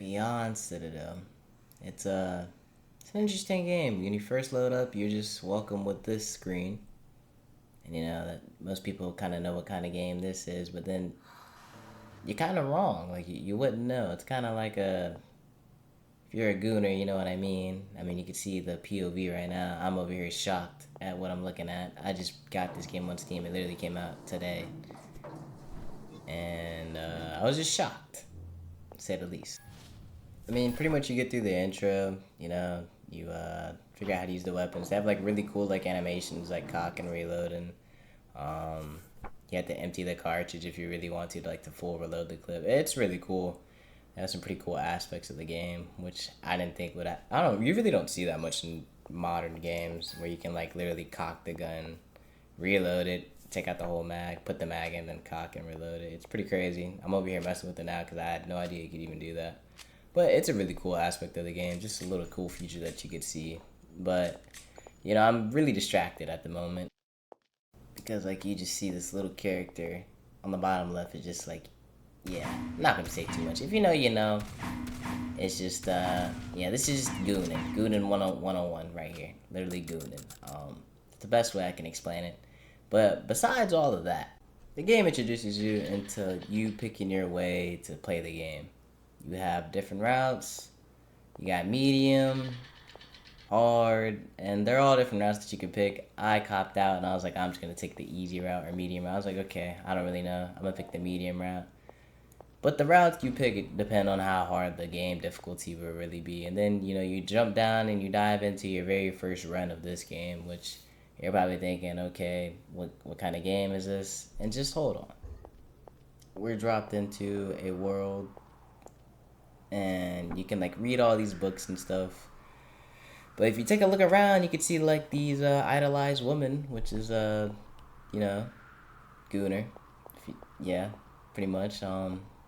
Beyond Citadel. It's an interesting game. When you first load up, you're just welcome with this screen, and you know that most people kind of know what kind of game this is, but then you're kind of wrong. Like you wouldn't know. It's kind of like a if you're a Gooner, you know what I mean. I mean, you can see the POV right now. I'm over here shocked at what I'm looking at. I just got this game on Steam. It literally came out today, and I was just shocked, to say the least. I mean, pretty much you get through the intro, you figure out how to use the weapons. They have like really cool like animations like cock and reload, and um, you have to empty the cartridge if you really want to like to full reload the clip. It's really cool. It has some pretty cool aspects of the game, which I didn't think would. I don't. You really don't see that much in modern games where you can like literally cock the gun, reload it, take out the whole mag, put the mag in, then cock and reload it. It's pretty crazy. I'm over here messing with it now because I had no idea you could even do that. But it's a really cool aspect of the game, just a little cool feature that you could see. But, I'm really distracted at the moment because, like, you just see this little character on the bottom left is just like, yeah, I'm not gonna say too much. If you know, you know. It's just, this is just Goonin. Goonin 101 right here. Literally Goonin. It's the best way I can explain it. But besides all of that, the game introduces you into you picking your way to play the game. You have different routes. You got medium, hard, and they're all different routes that you can pick. I copped out and I was like, I'm just going to take the easy route or medium route. I was like, okay, I don't really know. I'm going to pick the medium route. But the routes you pick depend on how hard the game difficulty will really be. And then, you jump down and you dive into your very first run of this game, which you're probably thinking, okay, what kind of game is this? And just hold on. We're dropped into a world and you can like read all these books and stuff. But if you take a look around, you can see like these idolized women, which is Gooner. Yeah, pretty much.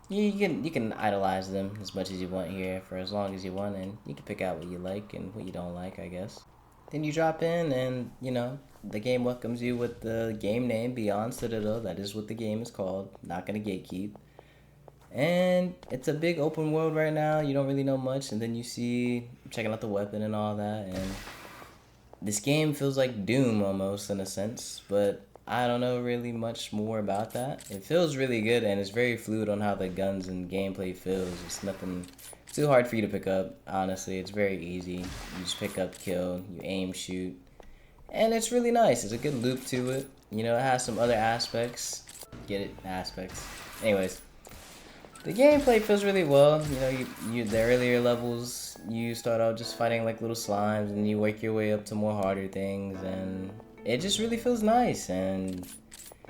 You can idolize them as much as you want here for as long as you want, and you can pick out what you like and what you don't like, I guess. Then you drop in, and the game welcomes you with the game name Beyond Citadel. That is what the game is called. Not gonna gatekeep. And it's a big open world right now. You don't really know much, and then you see checking out the weapon and all that. And this game feels like Doom almost in a sense, but I don't know really much more about that. It feels really good, and it's very fluid on how the guns and gameplay feels. It's nothing too hard for you to pick up. Honestly, it's very easy. You just pick up, kill, you aim, shoot, and it's really nice. There's a good loop to it. It has some other aspects. Get it? Aspects. Anyways. The gameplay feels really well. You the earlier levels, you start out just fighting like little slimes, and you work your way up to more harder things, and it just really feels nice. And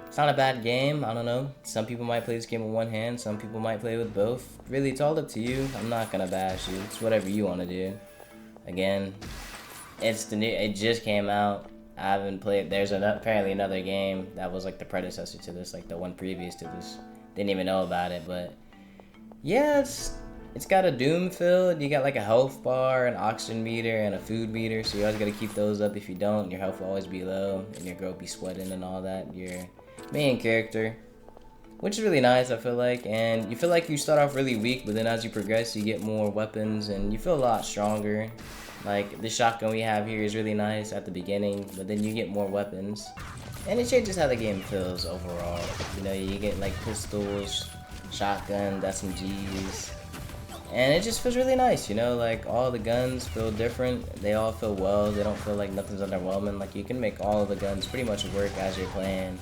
it's not a bad game. I don't know. Some people might play this game with one hand. Some people might play with both. Really, it's all up to you. I'm not gonna bash you. It's whatever you want to do. Again, it's the new. It just came out. I haven't played. There's apparently another game that was like the predecessor to this, like the one previous to this. Didn't even know about it, but. Yeah, it's got a Doom feel. You got like a health bar, an oxygen meter, and a food meter. So you always gotta keep those up. If you don't, your health will always be low, and your girl will be sweating and all that. Your main character, which is really nice, I feel like. And you feel like you start off really weak, but then as you progress, you get more weapons, and you feel a lot stronger. Like the shotgun we have here is really nice at the beginning, but then you get more weapons, and it changes how the game feels overall. You get like pistols, shotgun, SMGs, and it just feels really nice. Like all the guns feel different. They all feel well. They don't feel like nothing's underwhelming. Like you can make all of the guns pretty much work as you're playing,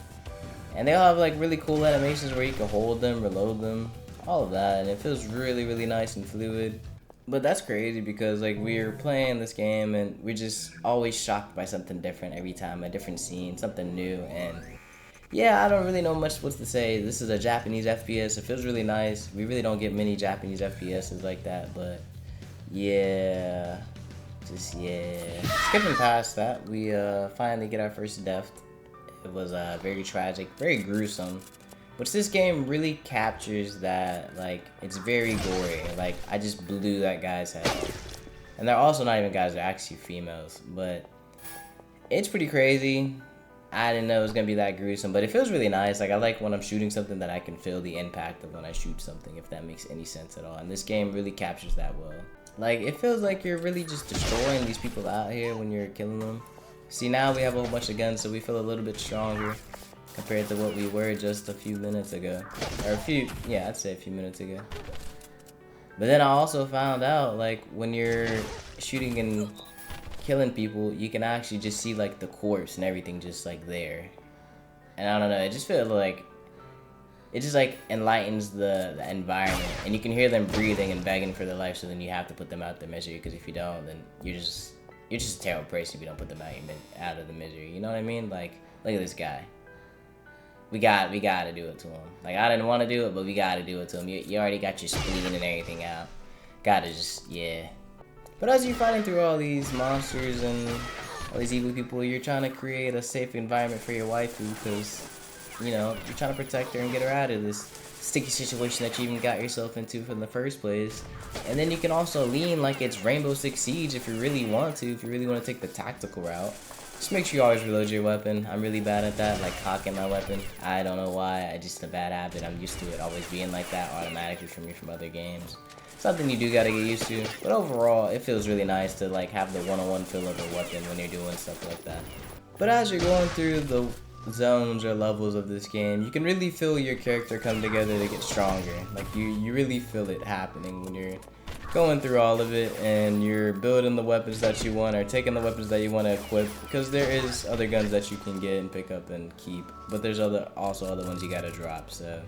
and they all have like really cool animations where you can hold them, reload them, all of that, and it feels really, really nice and fluid. But that's crazy because like we're playing this game and we're just always shocked by something different every time, a different scene, something new. And yeah, I don't really know much what to say. This is a Japanese FPS. It feels really nice. We really don't get many Japanese FPSs like that, but yeah. Skipping past that, we finally get our first death. It was very tragic, very gruesome. Which this game really captures that, like, it's very gory. Like, I just blew that guy's head. And they're also not even guys, they're actually females. But it's pretty crazy. I didn't know it was gonna be that gruesome, but it feels really nice. Like I like when I'm shooting something that I can feel the impact of when I shoot something, if that makes any sense at all. And this game really captures that well. Like it feels like you're really just destroying these people out here when you're killing them. See, now we have a whole bunch of guns, so we feel a little bit stronger compared to what we were just a few minutes ago. Or I'd say a few minutes ago. But then I also found out, like, when you're shooting and killing people, you can actually just see, like, the corpse and everything just, like, there. And I don't know, it just feels like, it just, like, enlightens the environment. And you can hear them breathing and begging for their life, so then you have to put them out of their misery, because if you don't, then you're just a terrible person if you don't put them out of the misery. You know what I mean? Like, look at this guy. We gotta do it to him. Like, I didn't want to do it, but we gotta do it to him. You already got your spleen and everything out. Gotta just, yeah. But as you're fighting through all these monsters and all these evil people, you're trying to create a safe environment for your waifu, because, you know, you're trying to protect her and get her out of this sticky situation that you even got yourself into in the first place. And then you can also lean like it's Rainbow Six Siege if you really want to, if you really want to take the tactical route. Just make sure you always reload your weapon. I'm really bad at that, like cocking my weapon. I don't know why, it's just a bad habit. I'm used to it always being like that automatically for me from other games. Something you do gotta get used to. But overall, it feels really nice to like have the one-on-one feel of a weapon when you're doing stuff like that. But as you're going through the zones or levels of this game, you can really feel your character come together to get stronger. Like you really feel it happening when you're going through all of it and you're building the weapons that you want or taking the weapons that you want to equip, because there is other guns that you can get and pick up and keep, but there's also other ones you gotta drop, so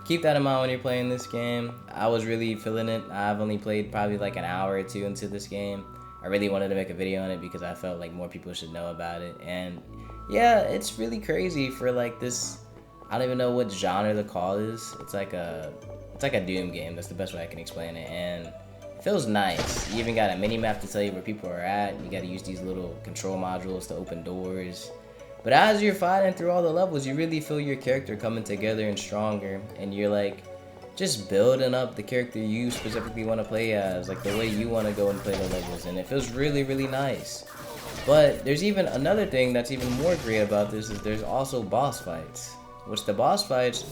keep that in mind when you're playing this game. I was really feeling it. I've only played probably like an hour or two into this game. I really wanted to make a video on it because I felt like more people should know about it, and yeah, it's really crazy for like this, I don't even know what genre the call is. It's like a Doom game. That's the best way I can explain it, and it feels nice. You even got a mini map to tell you where people are at. You got to use these little control modules to open doors. But as you're fighting through all the levels, you really feel your character coming together and stronger, and you're like just building up the character you specifically want to play as, like the way you want to go and play the levels, and it feels really, really nice. But there's even another thing that's even more great about this, is there's also boss fights. Which the boss fights,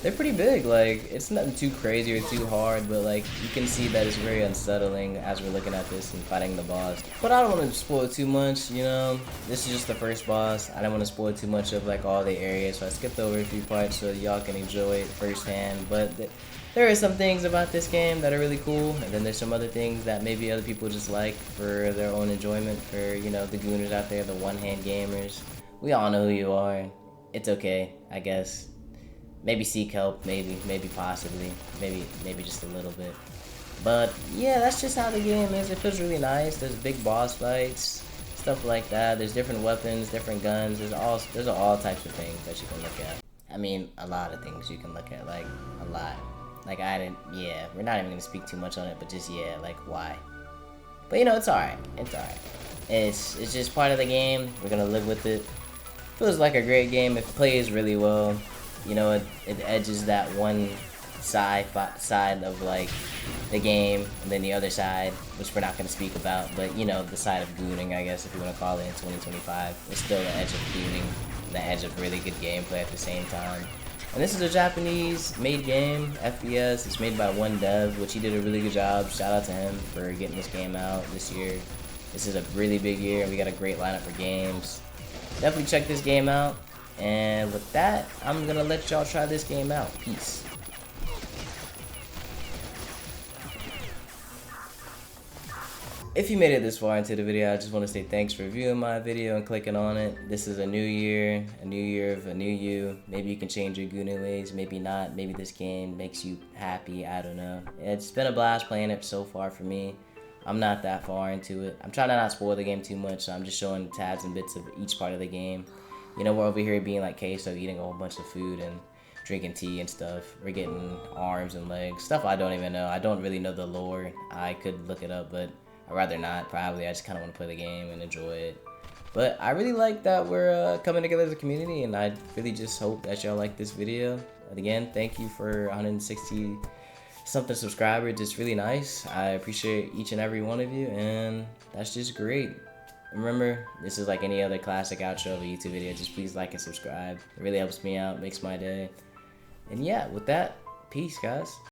they're pretty big. Like, it's nothing too crazy or too hard, but like you can see that it's very unsettling as we're looking at this and fighting the boss. But I don't want to spoil too much, you know. This is just the first boss. I don't want to spoil too much of like all the areas, so I skipped over a few parts so y'all can enjoy it firsthand. But there are some things about this game that are really cool, and then there's some other things that maybe other people just like for their own enjoyment, for, you know, the gooners out there, the one-hand gamers. We all know who you are. It's okay, I guess. Maybe seek help, maybe possibly, maybe just a little bit. But yeah, that's just how the game is. It feels really nice. There's big boss fights, stuff like that. There's different weapons, different guns. There's all types of things that you can look at. I mean, a lot of things you can look at, like a lot. Like we're not even gonna speak too much on it, but just like why? But you know, it's alright. It's alright. It's just part of the game. We're gonna live with it. Feels like a great game. It plays really well. You know, it edges that one side of like the game, and then the other side, which we're not going to speak about, but you know, the side of gooning, I guess, if you want to call it, in 2025. It's still the edge of gooning, the edge of really good gameplay at the same time. And this is a Japanese-made game, FPS. It's made by one dev, which he did a really good job. Shout out to him for getting this game out this year. This is a really big year, and we got a great lineup for games. Definitely check this game out. And with that, I'm gonna let y'all try this game out. Peace. If you made it this far into the video, I just want to say thanks for viewing my video and clicking on it. This is a new year of a new you. Maybe you can change your Gooner ways, maybe not. Maybe this game makes you happy, I don't know. It's been a blast playing it so far for me. I'm not that far into it. I'm trying to not spoil the game too much, so I'm just showing tabs and bits of each part of the game. You know, we're over here being like queso, eating a whole bunch of food and drinking tea and stuff. We're getting arms and legs, stuff I don't even know. I don't really know the lore. I could look it up, but I'd rather not, probably. I just kind of want to play the game and enjoy it. But I really like that we're coming together as a community, and I really just hope that y'all like this video. And again, thank you for 160 something subscribers. It's really nice. I appreciate each and every one of you, and that's just great. remember, this is like any other classic outro of a YouTube video. Just please like and subscribe. It really helps me out, makes my day. And yeah, with that, peace, guys.